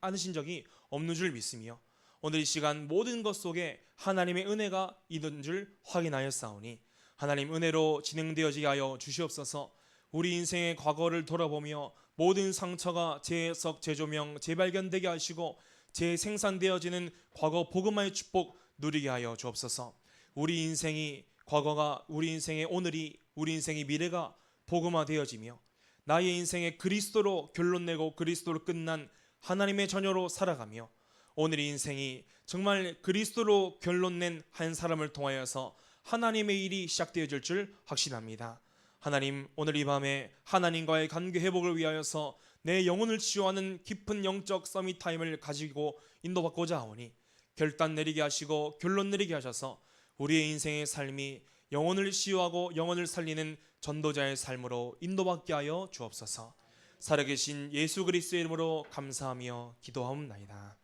Speaker 1: 않으신 적이 없는 줄 믿으며 오늘 이 시간 모든 것 속에 하나님의 은혜가 있는 줄 확인하였사오니 하나님 은혜로 진행되어지게 하여 주시옵소서. 우리 인생의 과거를 돌아보며 모든 상처가 재해석, 재조명, 재발견되게 하시고 재생산되어지는 과거 복음화의 축복 누리게 하여 주옵소서. 우리 인생이 과거가 우리 인생의 오늘이 우리 인생의 미래가 복음화되어지며 나의 인생의 그리스도로 결론내고 그리스도로 끝난 하나님의 자녀로 살아가며 오늘 인생이 정말 그리스도로 결론낸 한 사람을 통하여서 하나님의 일이 시작되어질 줄 확신합니다. 하나님, 오늘 이 밤에 하나님과의 관계 회복을 위하여서 내 영혼을 치유하는 깊은 영적 서밋 타임을 가지고 인도받고자 하오니 결단 내리게 하시고 결론 내리게 하셔서 우리의 인생의 삶이 영혼을 치유하고 영혼을 살리는 전도자의 삶으로 인도받게 하여 주옵소서. 살아계신 예수 그리스도의 이름으로 감사하며 기도하옵나이다.